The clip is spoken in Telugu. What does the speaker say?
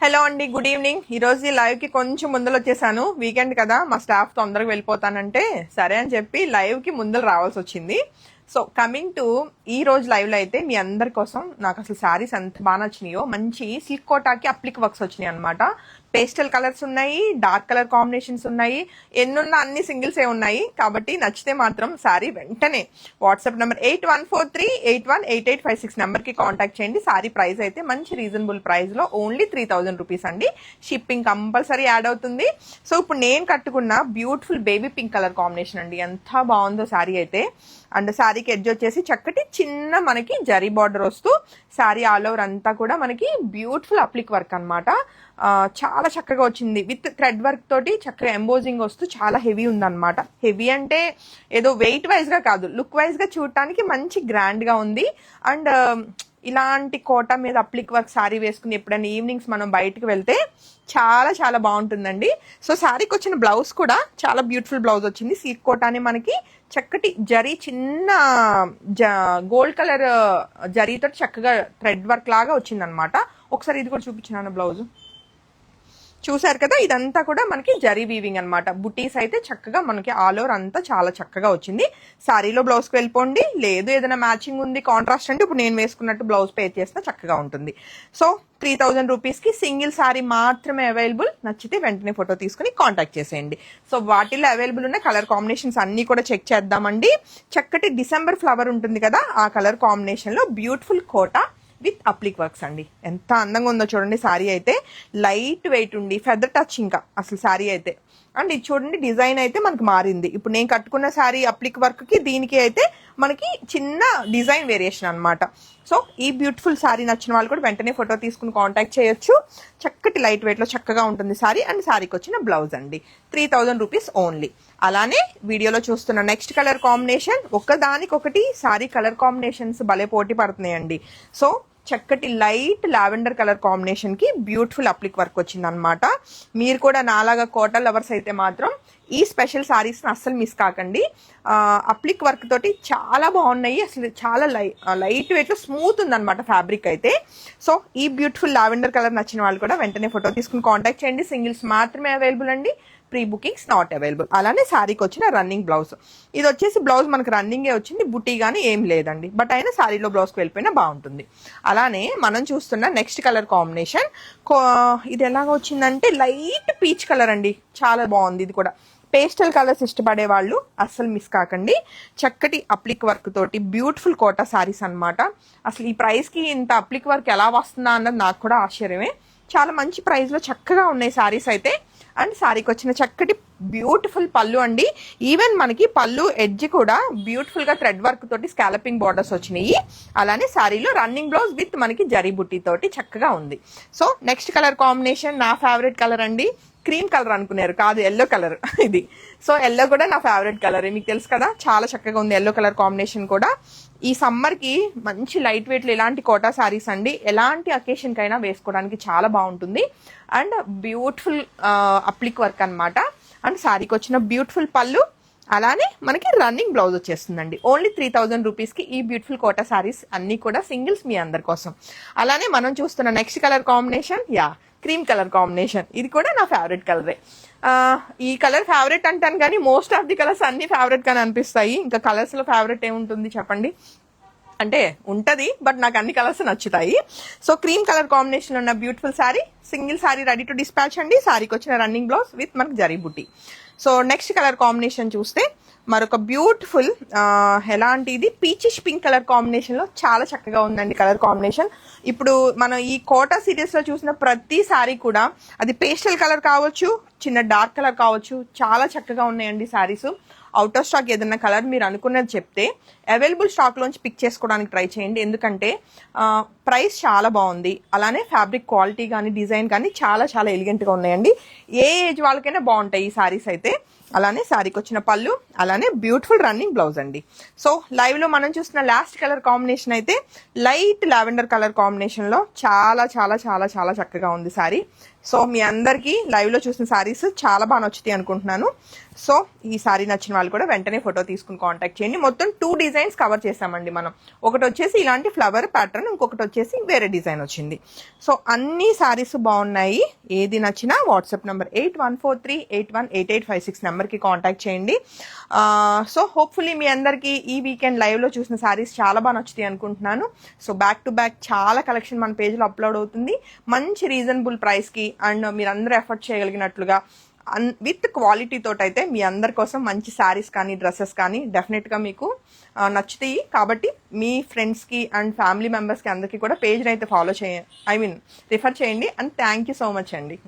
హలో అండి, గుడ్ ఈవినింగ్. ఈ రోజు ఈ లైవ్ కి కొంచెం ముందర వచ్చేసాను. వీకెండ్ కదా, మా స్టాఫ్ తొందరగా వెళ్ళిపోతానంటే సరే అని చెప్పి లైవ్ కి ముందర రావాల్సి వచ్చింది. సో కమింగ్ టు ఈ రోజు లైవ్ లో అయితే మీ అందరి కోసం నాకు అసలు శారీస్ ఎంత బాగా నచ్చినాయో. మంచి సిల్క్ కోటాకి అప్లిక్ వర్క్స్ వచ్చినాయి అనమాట. పేస్టల్ కలర్స్ ఉన్నాయి, డార్క్ కలర్ కాంబినేషన్స్ ఉన్నాయి, ఎన్నున్న అన్ని సింగిల్స్ ఏ ఉన్నాయి. కాబట్టి నచ్చితే మాత్రం శారీ వెంటనే వాట్సాప్ నెంబర్ 8143818856 నెంబర్ కి కాంటాక్ట్ చేయండి. శారీ ప్రైస్ అయితే మంచి రీజనబుల్ ప్రైస్ లో ఓన్లీ 3000 రూపీస్ అండి. షిప్పింగ్ కంపల్సరీ యాడ్ అవుతుంది. సో ఇప్పుడు నేను కట్టుకున్న beautiful baby pink colour combination అండి, ఎంత బాగుందో శారీ అయితే. అండ్ శారీకి ఎడ్జ్ వచ్చేసి చక్కటి చిన్న మనకి జరీ బార్డర్ వస్తూ శారీ ఆల్ ఓవర్ అంతా కూడా మనకి బ్యూటిఫుల్ అప్లిక్ వర్క్ అనమాట. చాలా చక్కగా వచ్చింది. విత్ థ్రెడ్ వర్క్ తోటి చక్కగా ఎంబోజింగ్ వస్తూ చాలా హెవీ ఉందన్నమాట. హెవీ అంటే ఏదో వెయిట్ వైజ్ గా కాదు, లుక్ వైజ్ గా చూడటానికి మంచి గ్రాండ్ గా ఉంది. అండ్ ఇలాంటి కోట మీద అప్లిక్ వర్క్ శారీ వేసుకుని ఎప్పుడైనా ఈవినింగ్స్ మనం బయటకు వెళ్తే చాలా చాలా బాగుంటుందండి. సో శారీకి వచ్చిన బ్లౌజ్ కూడా చాలా బ్యూటిఫుల్ బ్లౌజ్ వచ్చింది. సిల్క్ కోటాని మనకి చక్కటి జరీ చిన్న గోల్డ్ కలర్ జరీతో చక్కగా థ్రెడ్ వర్క్ లాగా వచ్చింది అనమాట. ఒకసారి ఇది కూడా చూపించినాను బ్లౌజ్, చూసారు కదా. ఇదంతా కూడా మనకి జరీ వీవింగ్ అనమాట. బుటీస్ అయితే చక్కగా మనకి ఆల్ ఓవర్ అంతా చాలా చక్కగా వచ్చింది. శారీలో బ్లౌజ్ కి వెళ్ళిపోండి, లేదు ఏదైనా మ్యాచింగ్ ఉంది కాంట్రాస్ట్ అంటే ఇప్పుడు నేను వేసుకున్నట్టు బ్లౌజ్ పే చేస్తే చక్కగా ఉంటుంది. సో 3000 రూపీస్ కి సింగిల్ శారీ మాత్రమే అవైలబుల్. నచ్చితే వెంటనే ఫోటో తీసుకుని కాంటాక్ట్ చేసేయండి. సో వాటిల్లో అవైలబుల్ ఉన్న కలర్ కాంబినేషన్స్ అన్ని కూడా చెక్ చేద్దామండి. చక్కటి డిసెంబర్ ఫ్లవర్ ఉంటుంది కదా, ఆ కలర్ కాంబినేషన్ లో బ్యూటిఫుల్ కోటా విత్ అప్లిక్ వర్క్స్ అండి. ఎంత అందంగా ఉందో చూడండి. శారీ అయితే లైట్ వెయిట్ ఉండి ఫెదర్ టచ్ ఇంకా అసలు శారీ అయితే. అండ్ ఇది చూడండి, డిజైన్ అయితే మనకి మారింది. ఇప్పుడు నేను కట్టుకున్న శారీ అప్లిక్ వర్క్ కి దీనికి అయితే మనకి చిన్న డిజైన్ వేరియేషన్ అనమాట. సో ఈ బ్యూటిఫుల్ శారీ నచ్చిన వాళ్ళు కూడా వెంటనే ఫోటో తీసుకుని కాంటాక్ట్ చేయొచ్చు. చక్కటి లైట్ వెయిట్ లో చక్కగా ఉంటుంది శారీ. అండ్ శారీకి వచ్చిన బ్లౌజ్ అండి 3000 రూపీస్ ఓన్లీ. అలానే వీడియోలో చూస్తున్న నెక్స్ట్ కలర్ కాంబినేషన్ ఒకదానికొకటి శారీ కలర్ కాంబినేషన్స్ భలే పోటీ పడుతున్నాయండి. సో చక్కటి లైట్ లావెండర్ కలర్ కాంబినేషన్ కి బ్యూటిఫుల్ అప్లిక్ వర్క్ వచ్చింది అనమాట. మీరు కూడా నాలాగా కోట లవర్స్ అయితే మాత్రం ఈ స్పెషల్ సారీస్ అస్సలు మిస్ కాకండి. అప్లిక్ వర్క్ తోటి చాలా బాగున్నాయి. అసలు చాలా లైట్ వెయిట్ లో స్మూత్ ఉంది అనమాట ఫ్యాబ్రిక్ అయితే. సో ఈ బ్యూటిఫుల్ లావెండర్ కలర్ నచ్చిన వాళ్ళు కూడా వెంటనే ఫోటో తీసుకుని కాంటాక్ట్ చేయండి. సింగిల్స్ మాత్రమే అవైలబుల్ అండి, ప్రీ బుకింగ్స్ నాట్ అవైలబుల్. అలానే శారీకి వచ్చిన రన్నింగ్ బ్లౌజ్, ఇది వచ్చేసి బ్లౌజ్ మనకు రన్నింగే వచ్చింది, బుటీ గానీ ఏం లేదండి. బట్ అయినా శారీలో బ్లౌజ్కి వెళ్ళిపోయినా బాగుంటుంది. అలానే మనం చూస్తున్న నెక్స్ట్ కలర్ కాంబినేషన్ ఇది ఎలాగ వచ్చిందంటే లైట్ పీచ్ కలర్ అండి, చాలా బాగుంది. ఇది కూడా పేస్టల్ కలర్స్ ఇష్టపడే వాళ్ళు అస్సలు మిస్ కాకండి. చక్కటి అప్లిక్ వర్క్ తోటి బ్యూటిఫుల్ కోటా శారీస్ అనమాట. అసలు ఈ ప్రైస్ కి ఇంత అప్లిక్ వర్క్ ఎలా వస్తుందా అన్నది నాకు కూడా ఆశ్చర్యమే. చాలా మంచి ప్రైస్ లో చక్కగా ఉన్నాయి శారీస్ అయితే. అండ్ శారీకి వచ్చిన చక్కటి బ్యూటిఫుల్ పళ్ళు అండి. ఈవెన్ మనకి పళ్ళు ఎడ్జ్ కూడా బ్యూటిఫుల్ గా థ్రెడ్ వర్క్ తోటి స్కాలపింగ్ బార్డర్స్ వచ్చినాయి. అలానే శారీలో రన్నింగ్ బ్లౌజ్ విత్ మనకి జరీ బుట్టి తోటి చక్కగా ఉంది. సో నెక్స్ట్ కలర్ కాంబినేషన్ నా ఫేవరెట్ కలర్ అండి. క్రీమ్ కలర్ అనుకున్నారు, కాదు ఎల్లో కలర్ ఇది. సో ఎల్లో కూడా నా ఫేవరెట్ కలర్, మీకు తెలుసు కదా. చాలా చక్కగా ఉంది ఎల్లో కలర్ కాంబినేషన్ కూడా. ఈ సమ్మర్ కి మంచి లైట్ వెయిట్ లో ఇలాంటి కోటా శారీస్ అండి ఎలాంటి అకేషన్ కైనా వేసుకోవడానికి చాలా బాగుంటుంది. అండ్ బ్యూటిఫుల్ అప్లిక్ వర్క్ అనమాట. అండ్ శారీకి వచ్చిన బ్యూటిఫుల్ పళ్ళు, అలానే మనకి రన్నింగ్ బ్లౌజ్ వచ్చేస్తుందండి. ఓన్లీ 3000 రూపీస్ కి ఈ బ్యూటిఫుల్ కోటా శారీస్ అన్ని కూడా సింగిల్స్ మీ అందరి కోసం. అలానే మనం చూస్తున్న next colour combination cream colour combination, ఇది కూడా నా ఫేవరెట్ కలరే. ఈ కలర్ ఫేవరెట్ అంటాను కానీ మోస్ట్ ఆఫ్ ది కలర్స్ అన్ని ఫేవరెట్ గానే అనిపిస్తాయి. ఇంకా కలర్స్ లో ఫేవరెట్ ఏముంటుంది చెప్పండి, అంటే ఉంటది బట్ నాకు అన్ని కలర్స్ నచ్చుతాయి. సో క్రీమ్ కలర్ కాంబినేషన్ ఉన్న beautiful sari, single sari ready to dispatch అండి. శారీకి వచ్చిన రన్నింగ్ బ్లౌజ్ విత్ మనకి జరీ బుట్టి. సో నెక్స్ట్ కలర్ కాంబినేషన్ చూస్తే మరొక బ్యూటిఫుల్ ఎలాంటిది పీచిష్ పింక్ కలర్ కాంబినేషన్ లో చాలా చక్కగా ఉందండి కలర్ కాంబినేషన్. ఇప్పుడు మనం ఈ కోటా సిరీస్ లో చూసిన ప్రతి శారీ కూడా అది పేస్టల్ కలర్ కావచ్చు, చిన్న డార్క్ కలర్ కావచ్చు, చాలా చక్కగా ఉన్నాయండి శారీస్. అవుట్ ఆఫ్ స్టాక్ ఏదైనా కలర్ మీరు అనుకున్నది చెప్తే అవైలబుల్ స్టాక్ లోంచి పిక్ చేసుకోవడానికి ట్రై చేయండి. ఎందుకంటే ప్రైస్ చాలా బాగుంది. అలానే ఫ్యాబ్రిక్ క్వాలిటీ కానీ డిజైన్ కానీ చాలా చాలా ఎలిగెంట్ గా ఉన్నాయండి. ఏ ఏజ్ వాళ్ళకైనా బాగుంటాయి ఈ శారీస్ అయితే. అలానే శారీకి వచ్చిన పళ్ళు, అలానే బ్యూటిఫుల్ రన్నింగ్ బ్లౌజ్ అండి. సో లైవ్ లో మనం చూస్తున్న లాస్ట్ కలర్ కాంబినేషన్ అయితే లైట్ లావెండర్ కలర్ కాంబినేషన్ లో చాలా చాలా చాలా చాలా చక్కగా ఉంది శారీ. సో మీ అందరికీ లైవ్ లో చూసిన శారీస్ చాలా బాగా నచ్చుతాయి అనుకుంటున్నాను. సో ఈ శారీ నచ్చిన వాళ్ళు కూడా వెంటనే ఫోటో తీసుకుని కాంటాక్ట్ చేయండి. మొత్తం 2 డిజైన్స్ కవర్ చేసామండి మనం. ఒకటి వచ్చేసి ఇలాంటి ఫ్లవర్ ప్యాటర్న్, ఇంకొకటి వచ్చేసి వచ్చేసి వేరే డిజైన్ వచ్చింది. సో అన్ని శారీస్ బాగున్నాయి. ఏది నచ్చినా వాట్సాప్ నెంబర్ 8143818856 నెంబర్కి కాంటాక్ట్ చేయండి. సో హోప్ఫుల్లీ మీ అందరికీ ఈ వీకెండ్ లైవ్లో చూసిన శారీస్ చాలా బాగా నచ్చుతాయి అనుకుంటున్నాను. సో బ్యాక్ టు బ్యాక్ చాలా కలెక్షన్ మన పేజ్లో అప్లోడ్ అవుతుంది మంచి రీజనబుల్ ప్రైస్కి, అండ్ మీరందరూ ఎఫర్ట్ చేయగలిగినట్లుగా విత్ క్వాలిటీ తోటైతే మీ అందరి కోసం మంచి శారీస్ కానీ డ్రెస్సెస్ కానీ డెఫినెట్గా మీకు నచ్చుతాయి. కాబట్టి మీ ఫ్రెండ్స్కి అండ్ ఫ్యామిలీ మెంబర్స్కి అందరికీ కూడా పేజ్ని అయితే ఫాలో రిఫర్ చేయండి. And thank you so much అండి.